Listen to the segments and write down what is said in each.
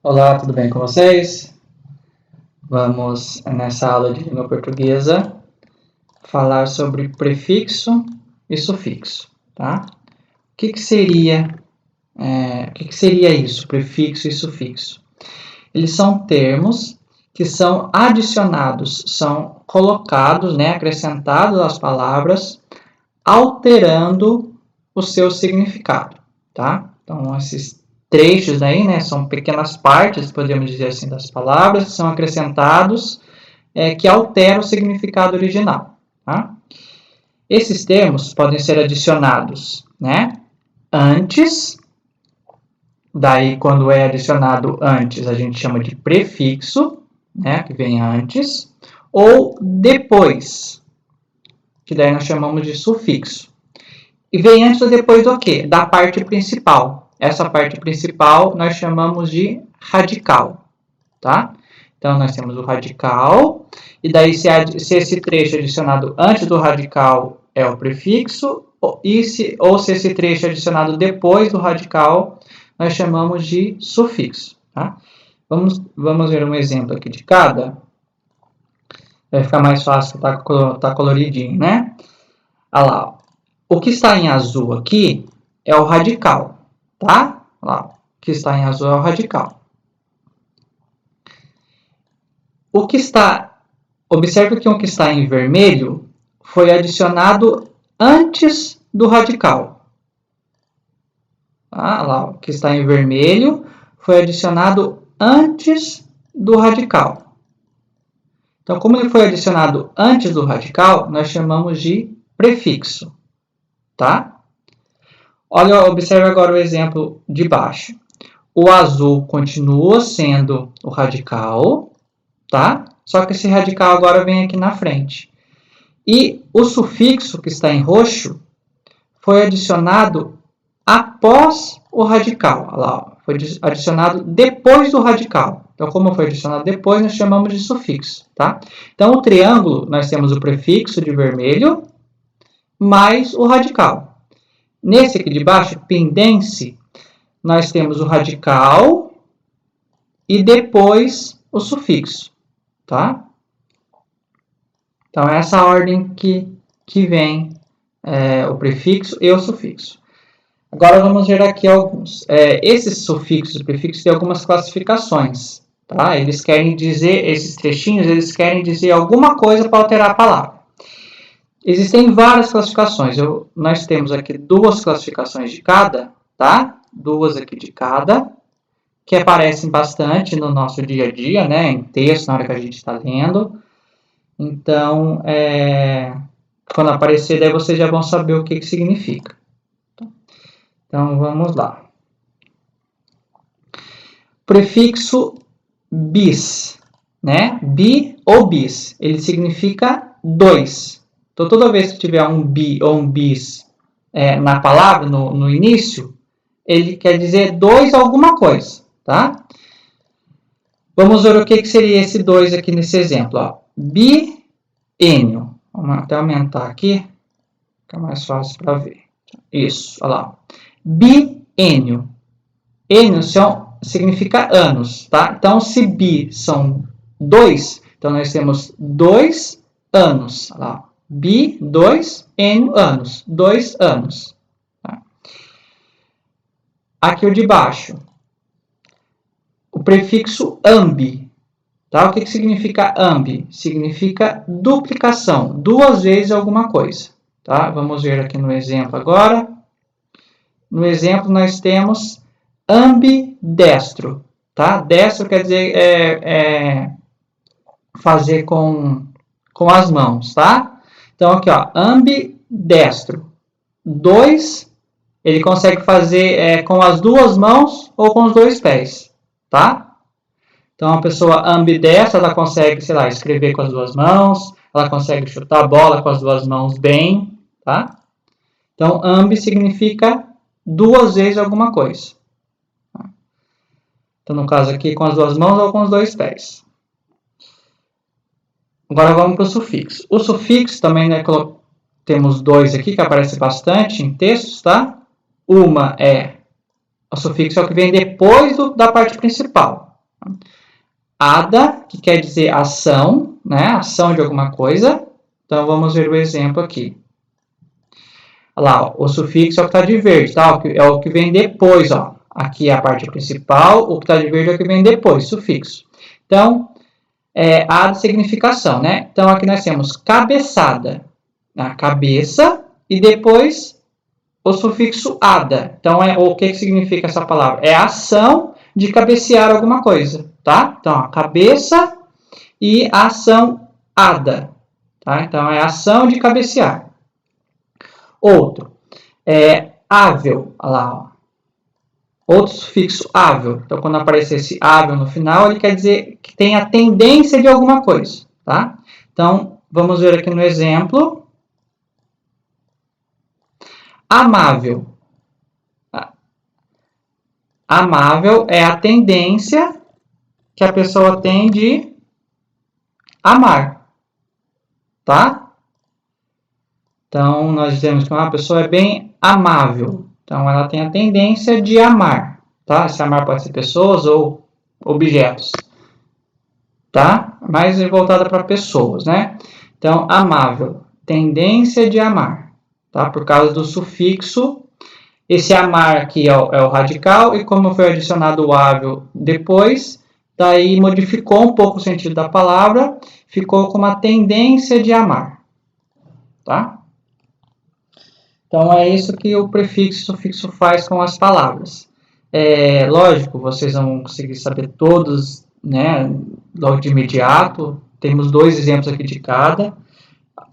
Olá, tudo bem com vocês? Vamos, nessa aula de língua portuguesa, falar sobre prefixo e sufixo, tá? O que seria isso, prefixo e sufixo? Eles são termos que são adicionados, são colocados, acrescentados às palavras, alterando o seu significado, tá? Então, esses trechos aí, são pequenas partes, podemos dizer assim, das palavras que são acrescentados, que alteram o significado original, tá? Esses termos podem ser adicionados, antes, daí quando é adicionado antes, a gente chama de prefixo, que vem antes, ou depois, que daí nós chamamos de sufixo. E vem antes ou depois do quê? Da parte principal. Essa parte principal nós chamamos de radical, tá? Então, nós temos o radical, e daí se esse trecho é adicionado antes do radical é o prefixo, ou se esse trecho é adicionado depois do radical, nós chamamos de sufixo, tá? Vamos ver um exemplo aqui de cada. Vai ficar mais fácil, tá coloridinho, né? Olha lá, o que está em azul aqui é o radical, tá? Olha lá, o que está em azul é o radical. Observe que o que está em vermelho foi adicionado antes do radical. Olha lá, o que está em vermelho foi adicionado antes do radical. Então, como ele foi adicionado antes do radical, nós chamamos de prefixo, tá? Observe agora o exemplo de baixo. O azul continua sendo o radical, tá? Só que esse radical agora vem aqui na frente. E o sufixo que está em roxo foi adicionado após o radical. Olha lá, foi adicionado depois do radical. Então, como foi adicionado depois, nós chamamos de sufixo, tá? Então, o triângulo, nós temos o prefixo de vermelho mais o radical. Nesse aqui de baixo, pendense, nós temos o radical e depois o sufixo, tá? Então, é essa ordem que vem o prefixo e o sufixo. Agora, vamos ver aqui alguns. Esses sufixos e prefixos têm algumas classificações, tá? Eles querem dizer, esses trechinhos, eles querem dizer alguma coisa para alterar a palavra. Existem várias classificações. Nós temos aqui duas classificações de cada, tá? Duas aqui de cada, que aparecem bastante no nosso dia a dia, em texto, na hora que a gente está lendo. Então, quando aparecer, daí vocês já vão saber o que significa. Então, vamos lá. Prefixo bis, bi ou bis, ele significa dois. Então, toda vez que tiver um bi ou um bis na palavra, no início, ele quer dizer dois alguma coisa, tá? Vamos ver o que seria esse dois aqui nesse exemplo, ó. Biênio. Vamos até aumentar aqui, fica mais fácil para ver. Isso, olha lá. Biênio. Ênio significa anos, tá? Então, se bi são dois, então nós temos 2 anos, olha lá. Bi, 2, ênio, anos. 2 anos. Tá? Aqui o de baixo. O prefixo ambi. Tá? O que significa ambi? Significa duplicação. 2 vezes alguma coisa. Tá? Vamos ver aqui no exemplo agora. No exemplo, nós temos ambidestro. Tá? Destro quer dizer fazer com as mãos, tá? Então, aqui, ó, ambidestro. 2, ele consegue fazer com as 2 mãos ou com os 2 pés, tá? Então, a pessoa ambidestra, ela consegue, sei lá, escrever com as 2 mãos, ela consegue chutar a bola com as 2 mãos bem, tá? Então, ambi significa 2 vezes alguma coisa. Então, no caso aqui, com as 2 mãos ou com os 2 pés. Agora vamos para o sufixo. O sufixo também, temos 2 aqui que aparece bastante em textos, tá? O sufixo é o que vem depois da parte principal. Ada, que quer dizer ação, né? Ação de alguma coisa. Então, vamos ver o exemplo aqui. Olha lá, ó, o sufixo é o que está de verde, tá? É o que vem depois, ó. Aqui é a parte principal, o que está de verde é o que vem depois, sufixo. Então, ada significação, né? Então, aqui nós temos cabeçada, a cabeça, e depois o sufixo ada. Então, o que significa essa palavra? É a ação de cabecear alguma coisa, tá? Então, a cabeça e a ação ada, tá? Então, é a ação de cabecear. Outro, ável, olha lá, ó. Outro sufixo ável. Então, quando aparecer esse ável no final, ele quer dizer que tem a tendência de alguma coisa, tá? Então, vamos ver aqui no exemplo. Amável. Amável é a tendência que a pessoa tem de amar, tá? Então, nós dizemos que uma pessoa é bem amável. Então, ela tem a tendência de amar, tá? Esse amar pode ser pessoas ou objetos, tá? Mais voltada para pessoas, né? Então, amável, tendência de amar, tá? Por causa do sufixo. Esse amar aqui é o radical, e como foi adicionado o ável depois, daí modificou um pouco o sentido da palavra, ficou com uma tendência de amar, tá? Então, é isso que o prefixo e sufixo faz com as palavras. Lógico, vocês vão conseguir saber todos, né, logo de imediato. Temos 2 exemplos aqui de cada.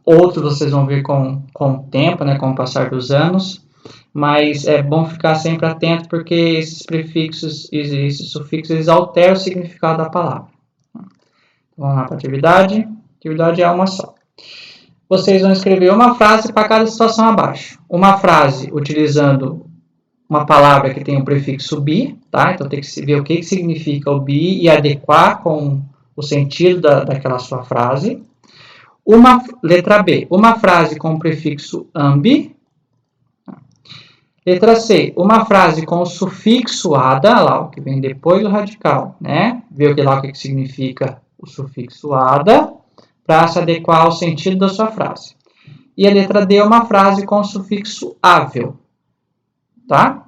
Outros vocês vão ver com o tempo, né, com o passar dos anos. Mas é bom ficar sempre atento, porque esses prefixos e esses sufixos eles alteram o significado da palavra. Vamos lá para a atividade. A atividade é uma só. Vocês vão escrever uma frase para cada situação abaixo. Uma frase utilizando uma palavra que tem o prefixo bi, tá? Então tem que ver o que significa o bi e adequar com o sentido daquela sua frase. Letra B, uma frase com o prefixo ambi. Letra C, uma frase com o sufixo ada, lá, o que vem depois do radical, né? Ver o que significa o sufixo ada, para se adequar ao sentido da sua frase. E a letra D é uma frase com o sufixo ável, tá?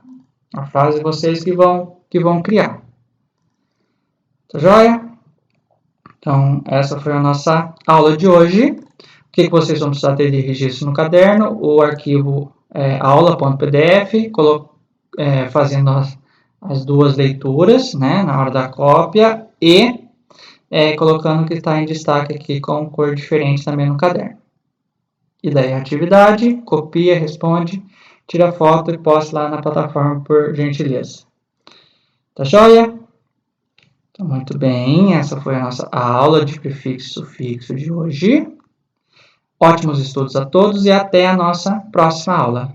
A frase vocês que vão criar. Tá joia? Então, essa foi a nossa aula de hoje. O que vocês vão precisar ter de registro no caderno? O arquivo aula.pdf, fazendo as 2 leituras, né, na hora da cópia, e colocando o que está em destaque aqui com cor diferente também no caderno. E daí a atividade, copia, responde, tira foto e posta lá na plataforma, por gentileza. Tá joia? Então, muito bem, essa foi a nossa aula de prefixo e sufixo de hoje. Ótimos estudos a todos e até a nossa próxima aula.